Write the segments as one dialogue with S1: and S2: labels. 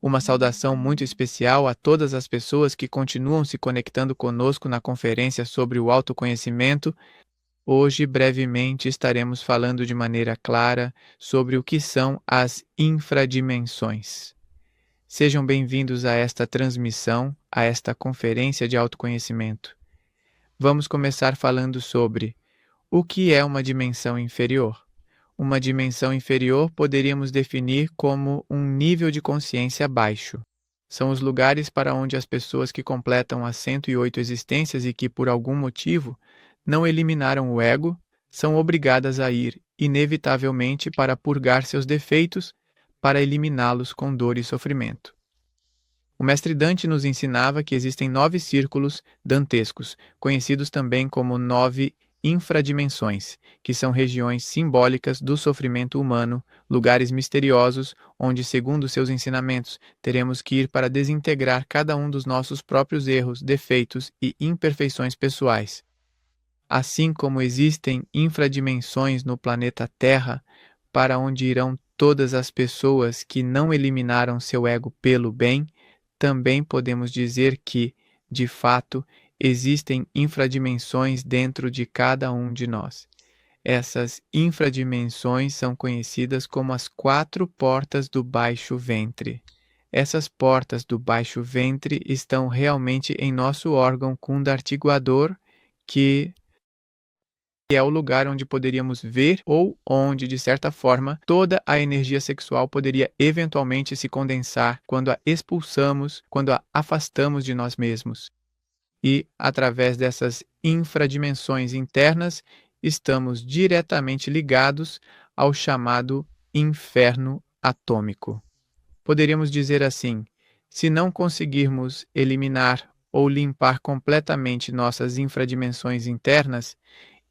S1: Uma saudação muito especial a todas as pessoas que continuam se conectando conosco na conferência sobre o autoconhecimento. Hoje, brevemente, estaremos falando de maneira clara sobre o que são as infradimensões. Sejam bem-vindos a esta transmissão, a esta conferência de autoconhecimento. Vamos começar falando sobre o que é uma dimensão inferior. Uma dimensão inferior poderíamos definir como um nível de consciência baixo. São os lugares para onde as pessoas que completam as 108 existências e que, por algum motivo, não eliminaram o ego, são obrigadas a ir, inevitavelmente, para purgar seus defeitos, para eliminá-los com dor e sofrimento. O mestre Dante nos ensinava que existem 9 círculos dantescos, conhecidos também como 9 infradimensões, que são regiões simbólicas do sofrimento humano, lugares misteriosos, onde, segundo seus ensinamentos, teremos que ir para desintegrar cada um dos nossos próprios erros, defeitos e imperfeições pessoais. Assim como existem infradimensões no planeta Terra, para onde irão todas as pessoas que não eliminaram seu ego pelo bem, também podemos dizer que, de fato, existem infradimensões dentro de cada um de nós. Essas infradimensões são conhecidas como as 4 portas do baixo ventre. Essas portas do baixo ventre estão realmente em nosso órgão kundartiguador, que é o lugar onde poderíamos ver ou onde, de certa forma, toda a energia sexual poderia eventualmente se condensar quando a expulsamos, quando a afastamos de nós mesmos. E, através dessas infradimensões internas, estamos diretamente ligados ao chamado inferno atômico. Poderíamos dizer assim: se não conseguirmos eliminar ou limpar completamente nossas infradimensões internas,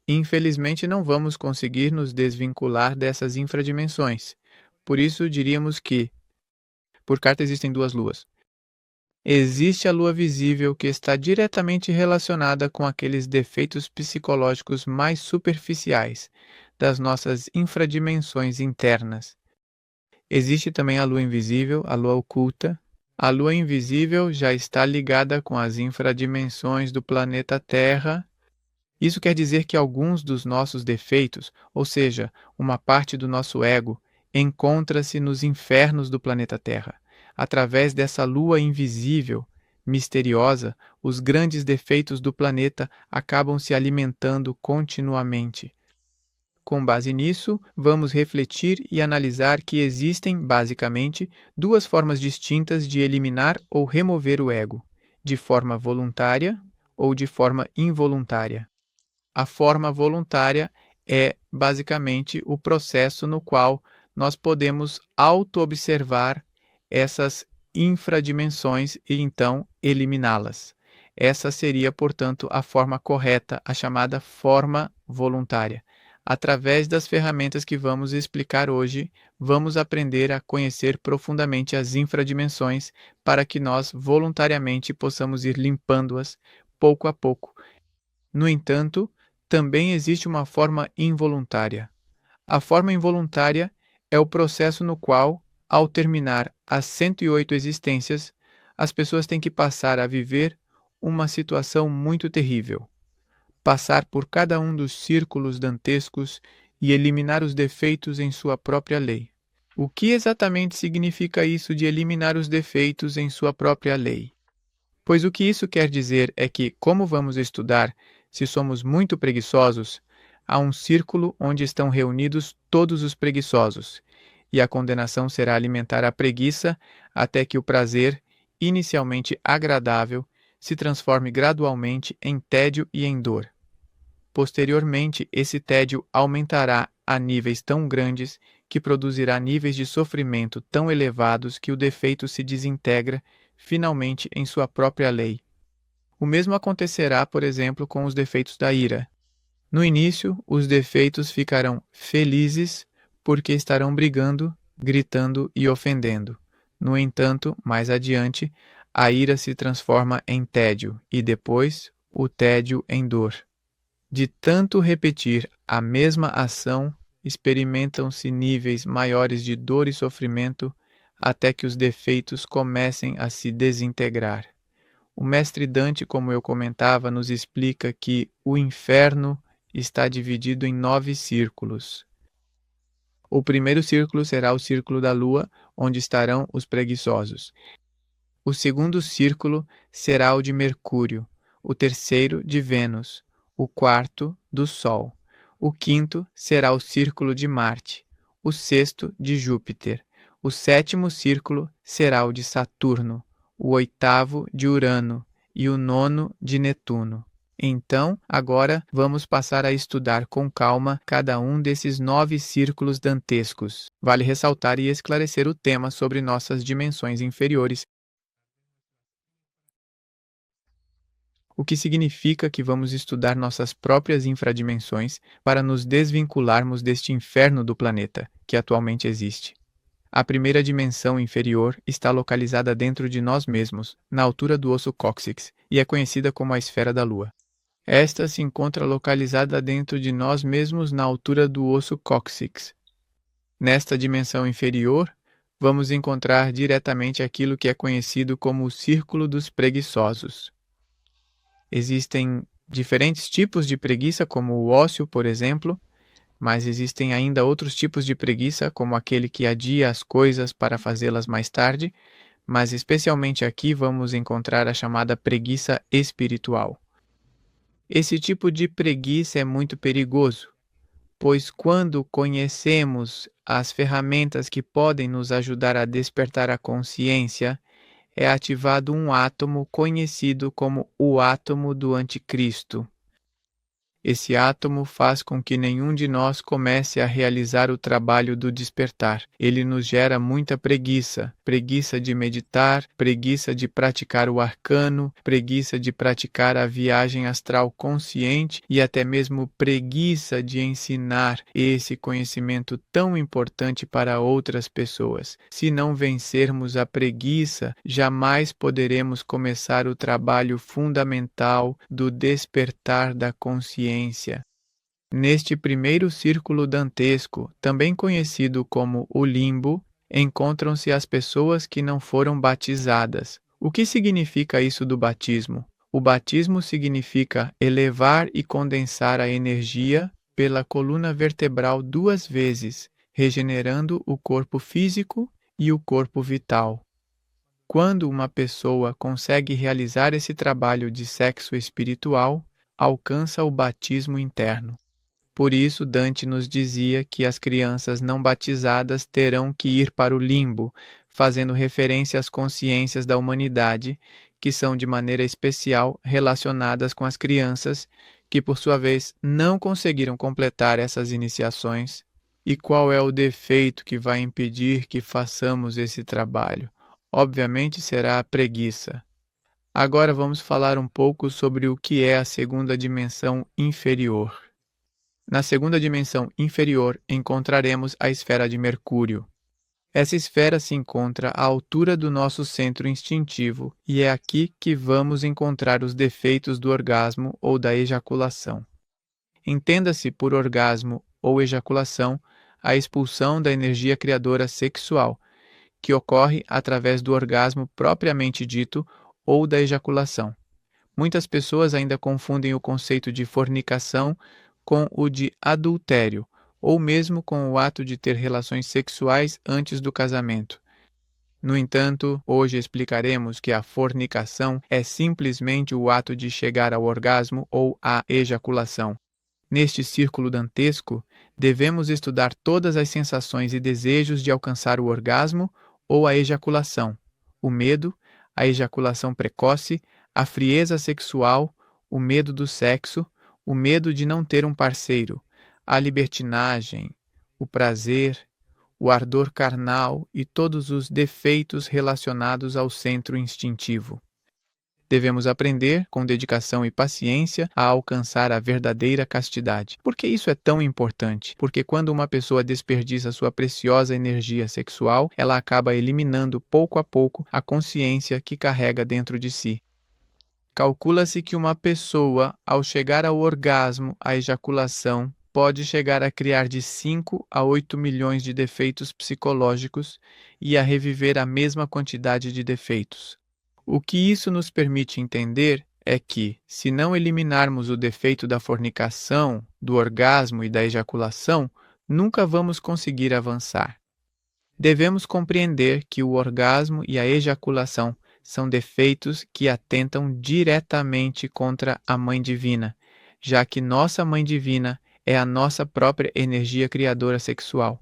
S1: infelizmente, não vamos conseguir nos desvincular dessas infradimensões. Por isso, diríamos que, por carta, existem 2 luas. Existe a lua visível, que está diretamente relacionada com aqueles defeitos psicológicos mais superficiais das nossas infradimensões internas. Existe também a lua invisível, a lua oculta. A lua invisível já está ligada com as infradimensões do planeta Terra. Isso quer dizer que alguns dos nossos defeitos, ou seja, uma parte do nosso ego, encontra-se nos infernos do planeta Terra. Através dessa lua invisível, misteriosa, os grandes defeitos do planeta acabam se alimentando continuamente. Com base nisso, vamos refletir e analisar que existem, basicamente, 2 formas distintas de eliminar ou remover o ego, de forma voluntária ou de forma involuntária. A forma voluntária é, basicamente, o processo no qual nós podemos auto-observar essas infradimensões e, então, eliminá-las. Essa seria, portanto, a forma correta, a chamada forma voluntária. Através das ferramentas que vamos explicar hoje, vamos aprender a conhecer profundamente as infradimensões para que nós, voluntariamente, possamos ir limpando-as pouco a pouco. No entanto, também existe uma forma involuntária. A forma involuntária é o processo no qual, ao terminar as 108 existências, as pessoas têm que passar a viver uma situação muito terrível. Passar por cada um dos círculos dantescos e eliminar os defeitos em sua própria lei. O que exatamente significa isso de eliminar os defeitos em sua própria lei? Pois o que isso quer dizer é que, como vamos estudar, se somos muito preguiçosos, há um círculo onde estão reunidos todos os preguiçosos, e a condenação será alimentar a preguiça até que o prazer, inicialmente agradável, se transforme gradualmente em tédio e em dor. Posteriormente, esse tédio aumentará a níveis tão grandes que produzirá níveis de sofrimento tão elevados que o defeito se desintegra finalmente em sua própria lei. O mesmo acontecerá, por exemplo, com os defeitos da ira. No início, os defeitos ficarão felizes porque estarão brigando, gritando e ofendendo. No entanto, mais adiante, a ira se transforma em tédio e depois o tédio em dor. De tanto repetir a mesma ação, experimentam-se níveis maiores de dor e sofrimento até que os defeitos comecem a se desintegrar. O mestre Dante, como eu comentava, nos explica que o inferno está dividido em 9 círculos. O primeiro círculo será o círculo da lua, onde estarão os preguiçosos. O segundo círculo será o de Mercúrio, o terceiro de Vênus, o quarto do Sol. O quinto será o círculo de Marte, o sexto de Júpiter. O sétimo círculo será o de Saturno, o oitavo de Urano e o nono de Netuno. Então, agora vamos passar a estudar com calma cada um desses 9 círculos dantescos. Vale ressaltar e esclarecer o tema sobre nossas dimensões inferiores, o que significa que vamos estudar nossas próprias infradimensões para nos desvincularmos deste inferno do planeta, que atualmente existe. A primeira dimensão inferior está localizada dentro de nós mesmos, na altura do osso cóccix, e é conhecida como a esfera da Lua. Esta se encontra localizada dentro de nós mesmos na altura do osso cóccix. Nesta dimensão inferior, vamos encontrar diretamente aquilo que é conhecido como o círculo dos preguiçosos. Existem diferentes tipos de preguiça, como o ócio, por exemplo, mas existem ainda outros tipos de preguiça, como aquele que adia as coisas para fazê-las mais tarde, mas especialmente aqui vamos encontrar a chamada preguiça espiritual. Esse tipo de preguiça é muito perigoso, pois quando conhecemos as ferramentas que podem nos ajudar a despertar a consciência, é ativado um átomo conhecido como o átomo do anticristo. Esse átomo faz com que nenhum de nós comece a realizar o trabalho do despertar. Ele nos gera muita preguiça, preguiça de meditar, preguiça de praticar o arcano, preguiça de praticar a viagem astral consciente e até mesmo preguiça de ensinar esse conhecimento tão importante para outras pessoas. Se não vencermos a preguiça, jamais poderemos começar o trabalho fundamental do despertar da consciência. Neste primeiro círculo dantesco, também conhecido como o limbo, encontram-se as pessoas que não foram batizadas. O que significa isso do batismo? O batismo significa elevar e condensar a energia pela coluna vertebral 2 vezes, regenerando o corpo físico e o corpo vital. Quando uma pessoa consegue realizar esse trabalho de sexo espiritual, alcança o batismo interno. Por isso, Dante nos dizia que as crianças não batizadas terão que ir para o limbo, fazendo referência às consciências da humanidade, que são de maneira especial relacionadas com as crianças, que por sua vez não conseguiram completar essas iniciações. E qual é o defeito que vai impedir que façamos esse trabalho? Obviamente será a preguiça. Agora vamos falar um pouco sobre o que é a segunda dimensão inferior. Na segunda dimensão inferior encontraremos a esfera de Mercúrio. Essa esfera se encontra à altura do nosso centro instintivo e é aqui que vamos encontrar os defeitos do orgasmo ou da ejaculação. Entenda-se por orgasmo ou ejaculação a expulsão da energia criadora sexual, que ocorre através do orgasmo propriamente dito ou da ejaculação. Muitas pessoas ainda confundem o conceito de fornicação com o de adultério, ou mesmo com o ato de ter relações sexuais antes do casamento. No entanto, hoje explicaremos que a fornicação é simplesmente o ato de chegar ao orgasmo ou à ejaculação. Neste círculo dantesco, devemos estudar todas as sensações e desejos de alcançar o orgasmo ou a ejaculação, o medo, a ejaculação precoce, a frieza sexual, o medo do sexo, o medo de não ter um parceiro, a libertinagem, o prazer, o ardor carnal e todos os defeitos relacionados ao centro instintivo. Devemos aprender, com dedicação e paciência, a alcançar a verdadeira castidade. Por que isso é tão importante? Porque quando uma pessoa desperdiça sua preciosa energia sexual, ela acaba eliminando pouco a pouco a consciência que carrega dentro de si. Calcula-se que uma pessoa, ao chegar ao orgasmo, à ejaculação, pode chegar a criar de 5 a 8 milhões de defeitos psicológicos e a reviver a mesma quantidade de defeitos. O que isso nos permite entender é que, se não eliminarmos o defeito da fornicação, do orgasmo e da ejaculação, nunca vamos conseguir avançar. Devemos compreender que o orgasmo e a ejaculação são defeitos que atentam diretamente contra a Mãe Divina, já que nossa Mãe Divina é a nossa própria energia criadora sexual.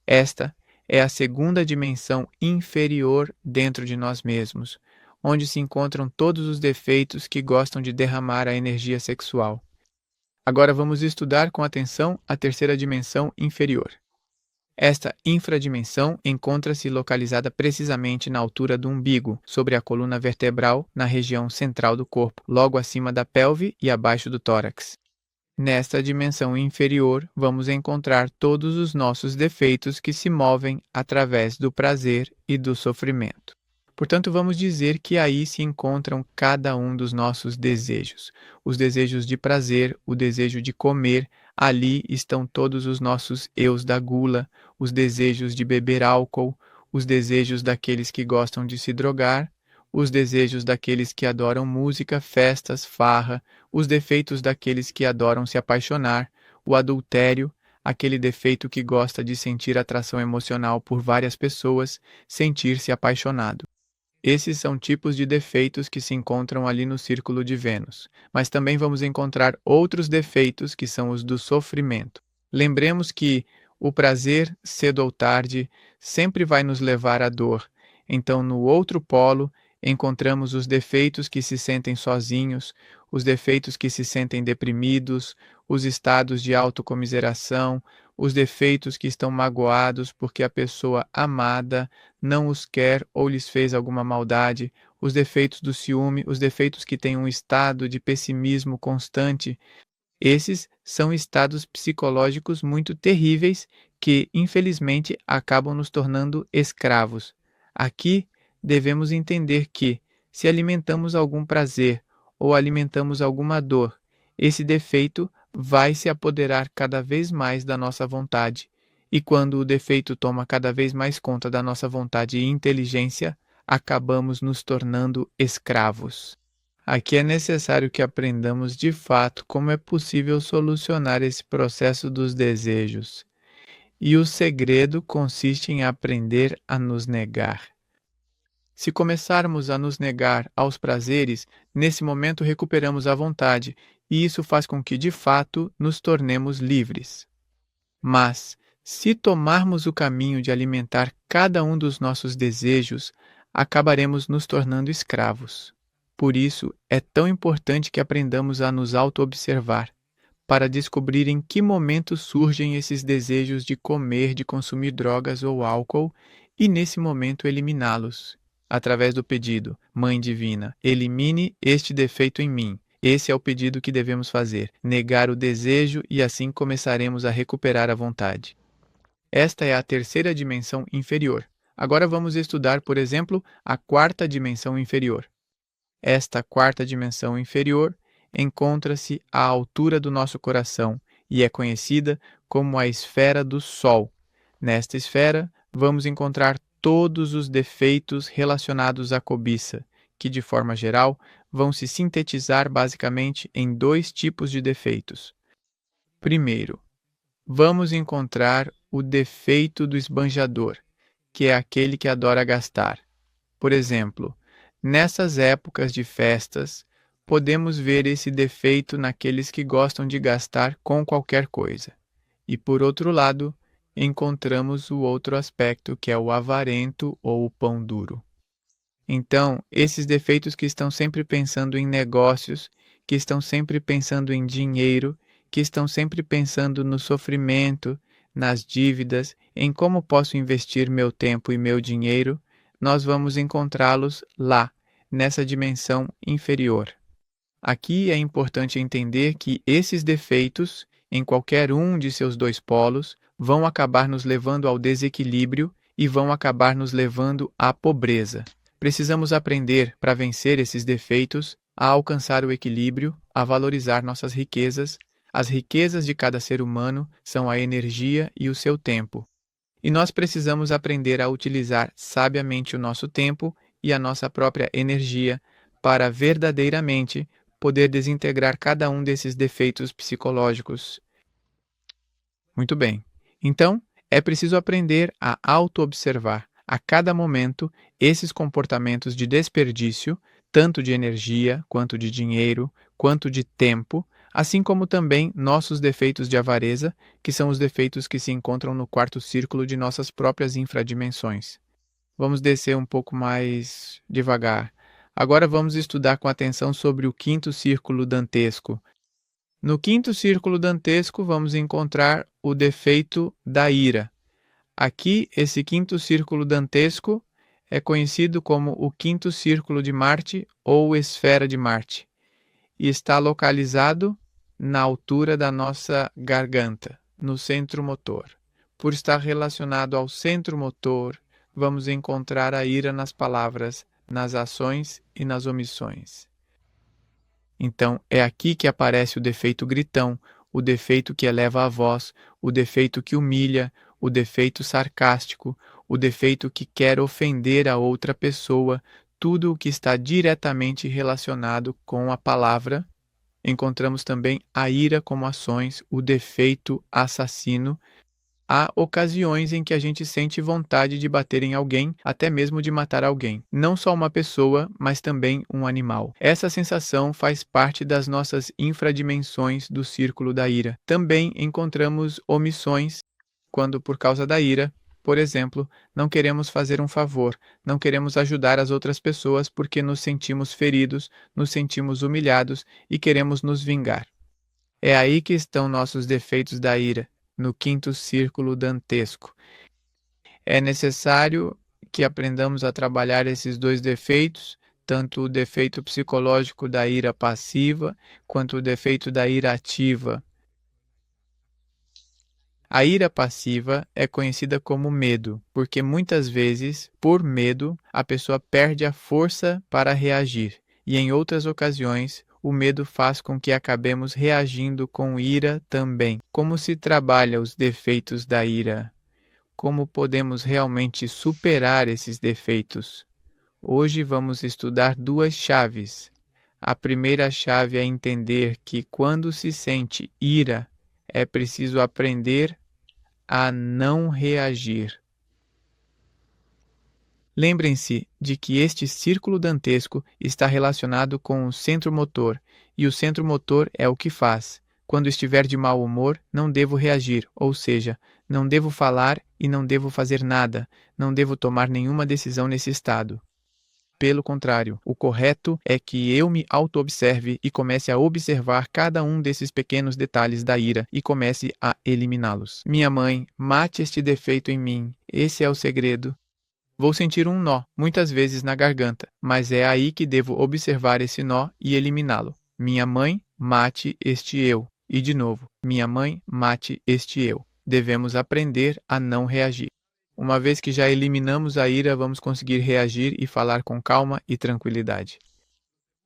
S1: Esta é a segunda dimensão inferior dentro de nós mesmos, onde se encontram todos os defeitos que gostam de derramar a energia sexual. Agora vamos estudar com atenção a terceira dimensão inferior. Esta infradimensão encontra-se localizada precisamente na altura do umbigo, sobre a coluna vertebral, na região central do corpo, logo acima da pelve e abaixo do tórax. Nesta dimensão inferior, vamos encontrar todos os nossos defeitos que se movem através do prazer e do sofrimento. Portanto, vamos dizer que aí se encontram cada um dos nossos desejos. Os desejos de prazer, o desejo de comer, ali estão todos os nossos eus da gula, os desejos de beber álcool, os desejos daqueles que gostam de se drogar, os desejos daqueles que adoram música, festas, farra, os defeitos daqueles que adoram se apaixonar, o adultério, aquele defeito que gosta de sentir atração emocional por várias pessoas, sentir-se apaixonado. Esses são tipos de defeitos que se encontram ali no círculo de Vênus, mas também vamos encontrar outros defeitos que são os do sofrimento. Lembremos que o prazer, cedo ou tarde, sempre vai nos levar à dor. Então, no outro polo, encontramos os defeitos que se sentem sozinhos, os defeitos que se sentem deprimidos, os estados de autocomiseração, os defeitos que estão magoados porque a pessoa amada não os quer ou lhes fez alguma maldade, os defeitos do ciúme, os defeitos que têm um estado de pessimismo constante. Esses são estados psicológicos muito terríveis que, infelizmente, acabam nos tornando escravos. Aqui, devemos entender que, se alimentamos algum prazer ou alimentamos alguma dor, esse defeito vai se apoderar cada vez mais da nossa vontade, e quando o defeito toma cada vez mais conta da nossa vontade e inteligência, acabamos nos tornando escravos. Aqui é necessário que aprendamos de fato como é possível solucionar esse processo dos desejos. E o segredo consiste em aprender a nos negar. Se começarmos a nos negar aos prazeres, nesse momento recuperamos a vontade, e isso faz com que, de fato, nos tornemos livres. Mas, se tomarmos o caminho de alimentar cada um dos nossos desejos, acabaremos nos tornando escravos. Por isso, é tão importante que aprendamos a nos auto-observar, para descobrir em que momento surgem esses desejos de comer, de consumir drogas ou álcool, e nesse momento eliminá-los, através do pedido: Mãe Divina, elimine este defeito em mim. Esse é o pedido que devemos fazer, negar o desejo, e assim começaremos a recuperar a vontade. Esta é a terceira dimensão inferior. Agora vamos estudar, por exemplo, a quarta dimensão inferior. Esta quarta dimensão inferior encontra-se à altura do nosso coração e é conhecida como a esfera do Sol. Nesta esfera, vamos encontrar todos os defeitos relacionados à cobiça, que, de forma geral, vão se sintetizar basicamente em dois tipos de defeitos. Primeiro, vamos encontrar o defeito do esbanjador, que é aquele que adora gastar. Por exemplo, nessas épocas de festas, podemos ver esse defeito naqueles que gostam de gastar com qualquer coisa. E, por outro lado, encontramos o outro aspecto, que é o avarento ou o pão duro. Então, esses defeitos que estão sempre pensando em negócios, que estão sempre pensando em dinheiro, que estão sempre pensando no sofrimento, nas dívidas, em como posso investir meu tempo e meu dinheiro, nós vamos encontrá-los lá, nessa dimensão inferior. Aqui é importante entender que esses defeitos, em qualquer um de seus dois polos, vão acabar nos levando ao desequilíbrio e vão acabar nos levando à pobreza. Precisamos aprender, para vencer esses defeitos, a alcançar o equilíbrio, a valorizar nossas riquezas, As riquezas de cada ser humano são a energia e o seu tempo. E nós precisamos aprender a utilizar sabiamente o nosso tempo e a nossa própria energia para verdadeiramente poder desintegrar cada um desses defeitos psicológicos. Muito bem. Então, é preciso aprender a auto-observar a cada momento esses comportamentos de desperdício, tanto de energia, quanto de dinheiro, quanto de tempo, assim como também nossos defeitos de avareza, que são os defeitos que se encontram no quarto círculo de nossas próprias infradimensões. Vamos descer um pouco mais devagar. Agora vamos estudar com atenção sobre o quinto círculo dantesco. No quinto círculo dantesco, vamos encontrar o defeito da ira. Aqui, esse quinto círculo dantesco é conhecido como o quinto círculo de Marte ou esfera de Marte, e está localizado na altura da nossa garganta, no centro motor. Por estar relacionado ao centro motor, vamos encontrar a ira nas palavras, nas ações e nas omissões. Então, é aqui que aparece o defeito gritão, o defeito que eleva a voz, o defeito que humilha, o defeito sarcástico, o defeito que quer ofender a outra pessoa, tudo o que está diretamente relacionado com a palavra. Encontramos também a ira como ações, o defeito assassino. Há ocasiões em que a gente sente vontade de bater em alguém, até mesmo de matar alguém. Não só uma pessoa, mas também um animal. Essa sensação faz parte das nossas infradimensões do círculo da ira. Também encontramos omissões, quando por causa da ira, por exemplo, não queremos fazer um favor, não queremos ajudar as outras pessoas porque nos sentimos feridos, nos sentimos humilhados e queremos nos vingar. É aí que estão nossos defeitos da ira, no quinto círculo dantesco. É necessário que aprendamos a trabalhar esses dois defeitos, tanto o defeito psicológico da ira passiva, quanto o defeito da ira ativa. A ira passiva é conhecida como medo, porque muitas vezes, por medo, a pessoa perde a força para reagir, e em outras ocasiões, o medo faz com que acabemos reagindo com ira também. Como se trabalha os defeitos da ira? Como podemos realmente superar esses defeitos? Hoje vamos estudar duas chaves. A primeira chave é entender que quando se sente ira, é preciso aprender a não reagir. Lembrem-se de que este círculo dantesco está relacionado com o centro motor, e o centro motor é o que faz. Quando estiver de mau humor, não devo reagir, ou seja, não devo falar e não devo fazer nada, não devo tomar nenhuma decisão nesse estado. Pelo contrário, o correto é que eu me auto-observe e comece a observar cada um desses pequenos detalhes da ira e comece a eliminá-los. Minha mãe, mate este defeito em mim. Esse é o segredo. Vou sentir um nó, muitas vezes na garganta, mas é aí que devo observar esse nó e eliminá-lo. Minha mãe, mate este eu. E de novo, minha mãe, mate este eu. Devemos aprender a não reagir. Uma vez que já eliminamos a ira, vamos conseguir reagir e falar com calma e tranquilidade.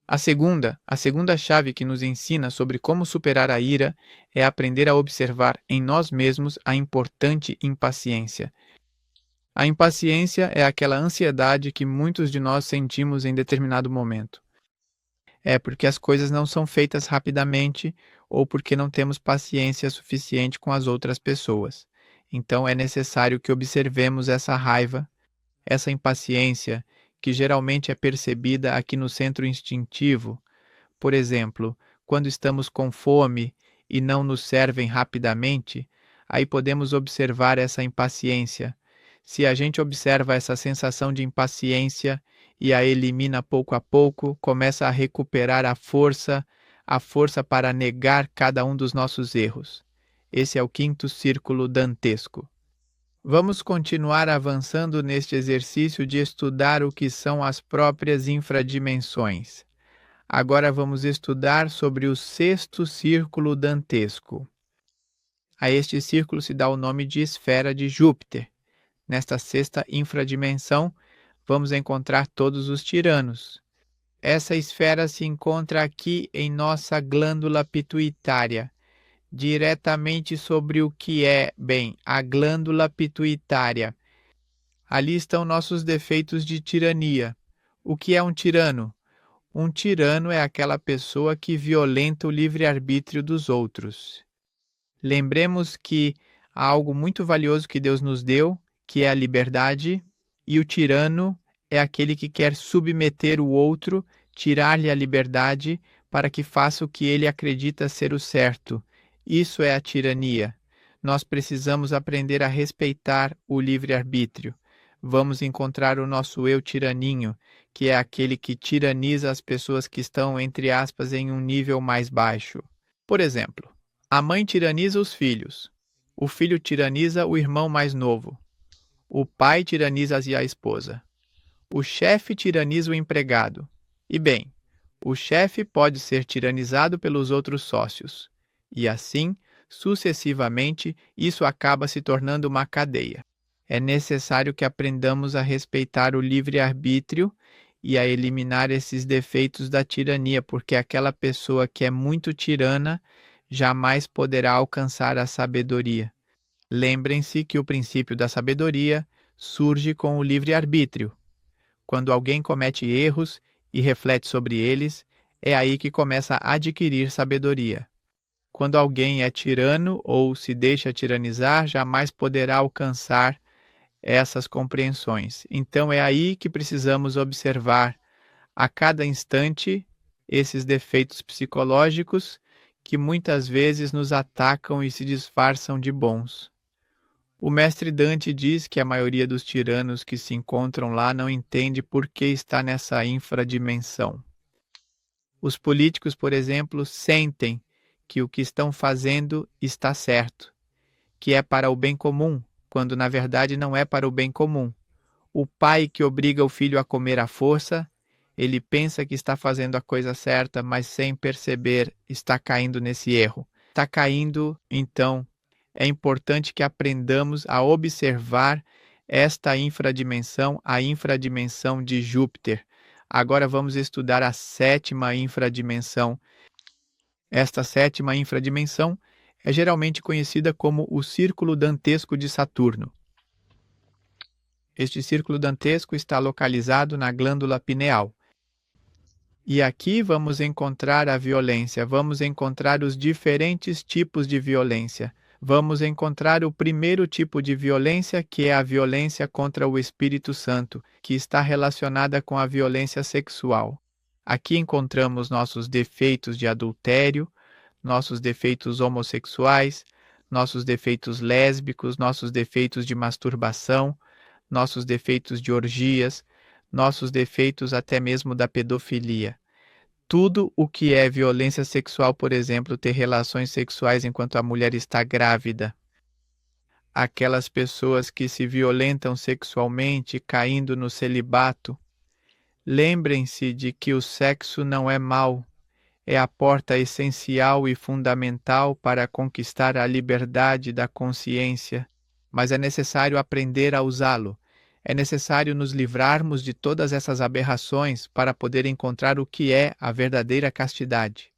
S1: A segunda chave que nos ensina sobre como superar a ira é aprender a observar em nós mesmos a importante impaciência. A impaciência é aquela ansiedade que muitos de nós sentimos em determinado momento. É porque as coisas não são feitas rapidamente ou porque não temos paciência suficiente com as outras pessoas. Então é necessário que observemos essa raiva, essa impaciência, que geralmente é percebida aqui no centro instintivo. Por exemplo, quando estamos com fome e não nos servem rapidamente, aí podemos observar essa impaciência. Se a gente observa essa sensação de impaciência e a elimina pouco a pouco, começa a recuperar a força para negar cada um dos nossos erros. Esse é o quinto círculo dantesco. Vamos continuar avançando neste exercício de estudar o que são as próprias infradimensões. Agora vamos estudar sobre o sexto círculo dantesco. A este círculo se dá o nome de esfera de Júpiter. Nesta sexta infradimensão, vamos encontrar todos os tiranos. Essa esfera se encontra aqui em nossa glândula pituitária. diretamente sobre o que é, bem, a glândula pituitária. Ali estão nossos defeitos de tirania. O que é um tirano? Um tirano é aquela pessoa que violenta o livre-arbítrio dos outros. Lembremos que há algo muito valioso que Deus nos deu, que é a liberdade, e o tirano é aquele que quer submeter o outro, tirar-lhe a liberdade para que faça o que ele acredita ser o certo. Isso é a tirania. Nós precisamos aprender a respeitar o livre-arbítrio. Vamos encontrar o nosso eu tiraninho, que é aquele que tiraniza as pessoas que estão, entre aspas, em um nível mais baixo. Por exemplo, a mãe tiraniza os filhos. O filho tiraniza o irmão mais novo. O pai tiraniza a esposa. O chefe tiraniza o empregado. E bem, o chefe pode ser tiranizado pelos outros sócios. E assim, sucessivamente, isso acaba se tornando uma cadeia. É necessário que aprendamos a respeitar o livre-arbítrio e a eliminar esses defeitos da tirania, porque aquela pessoa que é muito tirana jamais poderá alcançar a sabedoria. Lembrem-se que o princípio da sabedoria surge com o livre-arbítrio. Quando alguém comete erros e reflete sobre eles, é aí que começa a adquirir sabedoria. Quando alguém é tirano ou se deixa tiranizar, jamais poderá alcançar essas compreensões. Então é aí que precisamos observar a cada instante esses defeitos psicológicos que muitas vezes nos atacam e se disfarçam de bons. O mestre Dante diz que a maioria dos tiranos que se encontram lá não entende por que está nessa infradimensão. Os políticos, por exemplo, sentem que o que estão fazendo está certo, que é para o bem comum, quando na verdade não é para o bem comum. O pai que obriga o filho a comer à força, ele pensa que está fazendo a coisa certa, mas sem perceber está caindo nesse erro. Está caindo, então é importante que aprendamos a observar esta infradimensão, a infradimensão de Júpiter. Agora vamos estudar a sétima infradimensão. Esta sétima infradimensão é geralmente conhecida como o círculo dantesco de Saturno. Este círculo dantesco está localizado na glândula pineal. E aqui vamos encontrar a violência, vamos encontrar os diferentes tipos de violência. Vamos encontrar o primeiro tipo de violência, que é a violência contra o Espírito Santo, que está relacionada com a violência sexual. Aqui encontramos nossos defeitos de adultério, nossos defeitos homossexuais, nossos defeitos lésbicos, nossos defeitos de masturbação, nossos defeitos de orgias, nossos defeitos até mesmo da pedofilia. Tudo o que é violência sexual, por exemplo, ter relações sexuais enquanto a mulher está grávida. Aquelas pessoas que se violentam sexualmente, caindo no celibato. Lembrem-se de que o sexo não é mau. É a porta essencial e fundamental para conquistar a liberdade da consciência, mas é necessário aprender a usá-lo. É necessário nos livrarmos de todas essas aberrações para poder encontrar o que é a verdadeira castidade.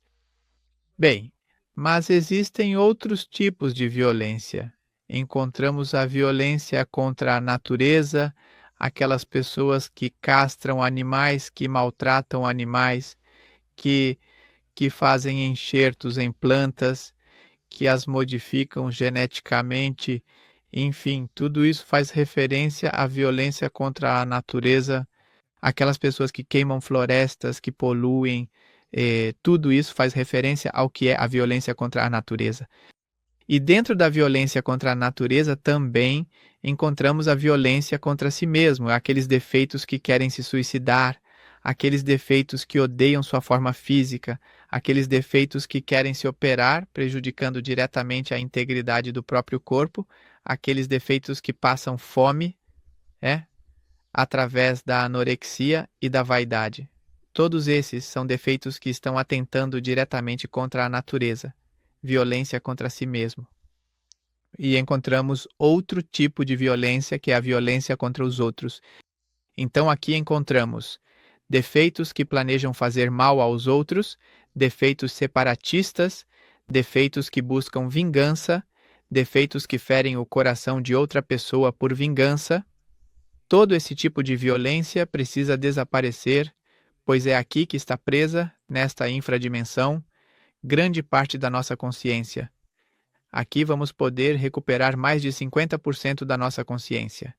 S1: Bem, mas existem outros tipos de violência. Encontramos a violência contra a natureza, aquelas pessoas que castram animais, que maltratam animais, que fazem enxertos em plantas, que as modificam geneticamente, enfim, tudo isso faz referência à violência contra a natureza, aquelas pessoas que queimam florestas, que poluem, tudo isso faz referência ao que é a violência contra a natureza. E dentro da violência contra a natureza também encontramos a violência contra si mesmo, aqueles defeitos que querem se suicidar, aqueles defeitos que odeiam sua forma física, aqueles defeitos que querem se operar, prejudicando diretamente a integridade do próprio corpo, aqueles defeitos que passam fome, através da anorexia e da vaidade. Todos esses são defeitos que estão atentando diretamente contra a natureza, violência contra si mesmo. E encontramos outro tipo de violência, que é a violência contra os outros. Então aqui encontramos defeitos que planejam fazer mal aos outros, defeitos separatistas, defeitos que buscam vingança, defeitos que ferem o coração de outra pessoa por vingança. Todo esse tipo de violência precisa desaparecer, pois é aqui que está presa, nesta infradimensão, grande parte da nossa consciência. Aqui vamos poder recuperar mais de 50% da nossa consciência.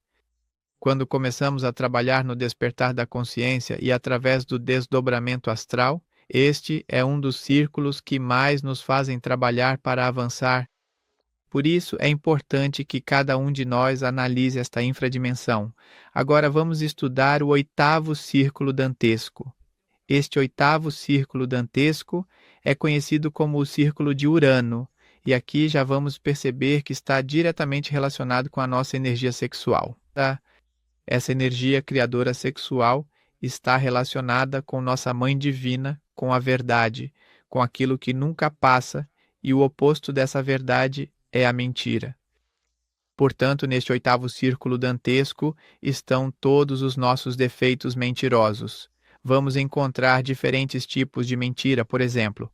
S1: Quando começamos a trabalhar no despertar da consciência e através do desdobramento astral, este é um dos círculos que mais nos fazem trabalhar para avançar. Por isso é importante que cada um de nós analise esta infradimensão. Agora vamos estudar o 8º círculo dantesco. Este 8º círculo dantesco é conhecido como o círculo de Urano, e aqui já vamos perceber que está diretamente relacionado com a nossa energia sexual. Tá? Essa energia criadora sexual está relacionada com nossa Mãe Divina, com a verdade, com aquilo que nunca passa, e o oposto dessa verdade é a mentira. Portanto, neste 8º círculo dantesco estão todos os nossos defeitos mentirosos. Vamos encontrar diferentes tipos de mentira, por exemplo.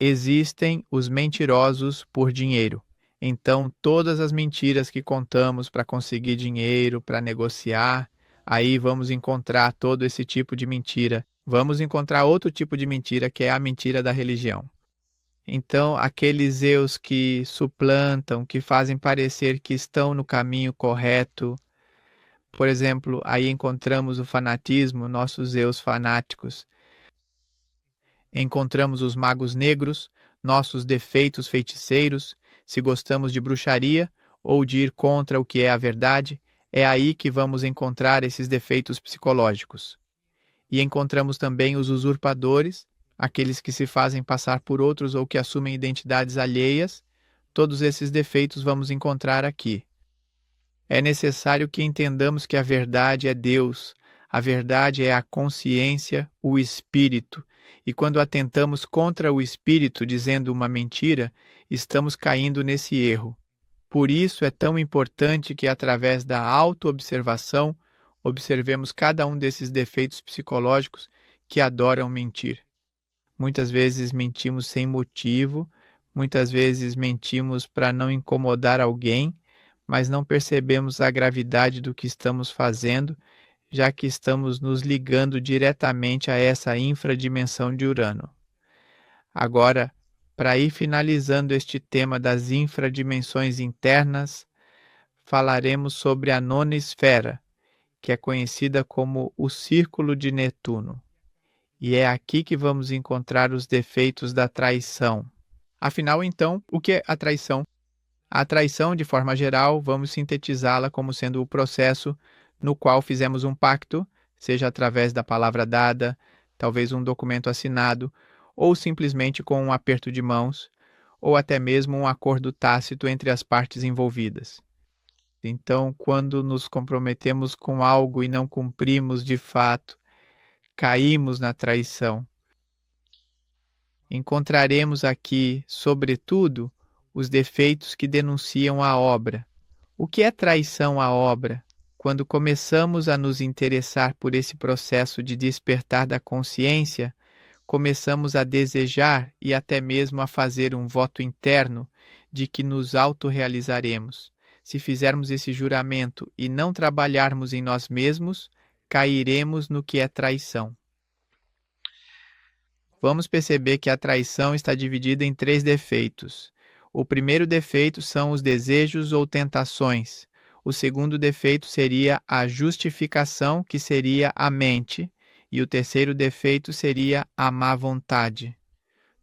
S1: Existem os mentirosos por dinheiro. Então, todas as mentiras que contamos para conseguir dinheiro, para negociar, aí vamos encontrar todo esse tipo de mentira. Vamos encontrar outro tipo de mentira, que é a mentira da religião. Então, aqueles eus que suplantam, que fazem parecer que estão no caminho correto. Por exemplo, aí encontramos o fanatismo, nossos eus fanáticos. Encontramos os magos negros, nossos defeitos feiticeiros. Se gostamos de bruxaria ou de ir contra o que é a verdade, é aí que vamos encontrar esses defeitos psicológicos. E encontramos também os usurpadores, aqueles que se fazem passar por outros ou que assumem identidades alheias. Todos esses defeitos vamos encontrar aqui. É necessário que entendamos que a verdade é Deus, a verdade é a consciência, o espírito, e quando atentamos contra o espírito dizendo uma mentira, estamos caindo nesse erro. Por isso é tão importante que através da autoobservação observemos cada um desses defeitos psicológicos que adoram mentir. Muitas vezes mentimos sem motivo, muitas vezes mentimos para não incomodar alguém, mas não percebemos a gravidade do que estamos fazendo, já que estamos nos ligando diretamente a essa infradimensão de Urano. Agora, para ir finalizando este tema das infradimensões internas, falaremos sobre a 9ª esfera, que é conhecida como o Círculo de Netuno. E é aqui que vamos encontrar os defeitos da traição. Afinal, então, o que é a traição? A traição, de forma geral, vamos sintetizá-la como sendo o processo no qual fizemos um pacto, seja através da palavra dada, talvez um documento assinado, ou simplesmente com um aperto de mãos, ou até mesmo um acordo tácito entre as partes envolvidas. Então, quando nos comprometemos com algo e não cumprimos de fato, caímos na traição. Encontraremos aqui, sobretudo, os defeitos que denunciam a obra. O que é traição à obra? Quando começamos a nos interessar por esse processo de despertar da consciência, começamos a desejar e até mesmo a fazer um voto interno de que nos autorrealizaremos. Se fizermos esse juramento e não trabalharmos em nós mesmos, cairemos no que é traição. Vamos perceber que a traição está dividida em 3 defeitos. O primeiro defeito são os desejos ou tentações. O segundo defeito seria a justificação, que seria a mente. E o terceiro defeito seria a má vontade.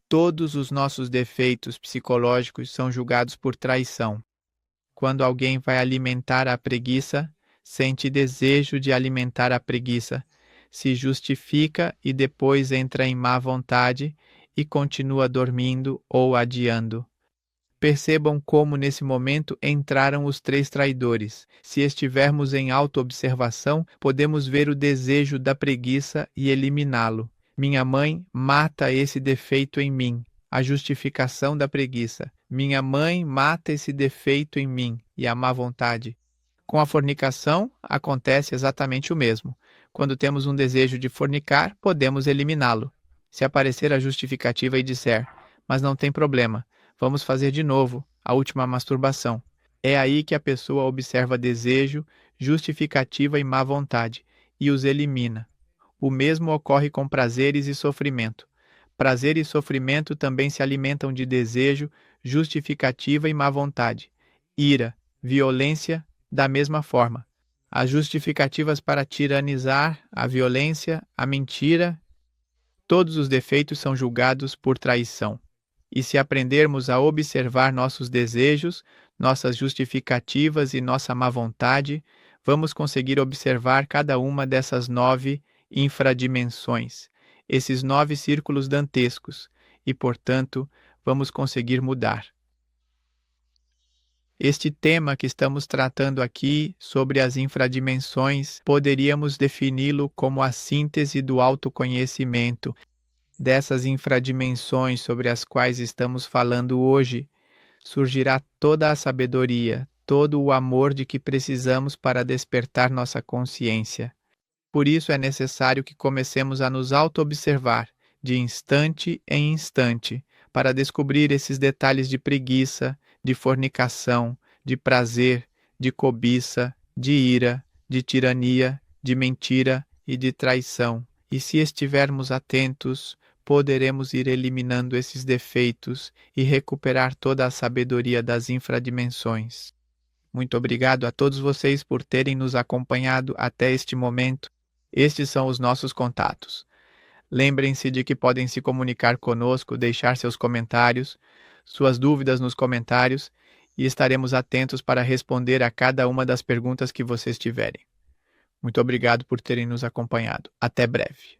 S1: Todos os nossos defeitos psicológicos são julgados por traição. Quando alguém vai alimentar a preguiça, sente desejo de alimentar a preguiça, se justifica e depois entra em má vontade e continua dormindo ou adiando. Percebam como nesse momento entraram os 3 traidores. Se estivermos em autoobservação, podemos ver o desejo da preguiça e eliminá-lo. Minha mãe mata esse defeito em mim. A justificação da preguiça. Minha mãe mata esse defeito em mim. E a má vontade. Com a fornicação, acontece exatamente o mesmo. Quando temos um desejo de fornicar, podemos eliminá-lo. Se aparecer a justificativa e disser, mas não tem problema. Vamos fazer de novo a última masturbação. É aí que a pessoa observa desejo, justificativa e má vontade e os elimina. O mesmo ocorre com prazeres e sofrimento. Prazer e sofrimento também se alimentam de desejo, justificativa e má vontade. Ira, violência, da mesma forma. As justificativas para tiranizar, a violência, a mentira, todos os defeitos são julgados por traição. E se aprendermos a observar nossos desejos, nossas justificativas e nossa má vontade, vamos conseguir observar cada uma dessas 9 infradimensões, esses 9 círculos dantescos, e, portanto, vamos conseguir mudar. Este tema que estamos tratando aqui sobre as infradimensões, poderíamos defini-lo como a síntese do autoconhecimento. Dessas infradimensões sobre as quais estamos falando hoje, surgirá toda a sabedoria, todo o amor de que precisamos para despertar nossa consciência. Por isso é necessário que comecemos a nos auto-observar, de instante em instante, para descobrir esses detalhes de preguiça, de fornicação, de prazer, de cobiça, de ira, de tirania, de mentira e de traição. E se estivermos atentos, poderemos ir eliminando esses defeitos e recuperar toda a sabedoria das infradimensões. Muito obrigado a todos vocês por terem nos acompanhado até este momento. Estes são os nossos contatos. Lembrem-se de que podem se comunicar conosco, deixar seus comentários, suas dúvidas nos comentários e estaremos atentos para responder a cada uma das perguntas que vocês tiverem. Muito obrigado por terem nos acompanhado. Até breve.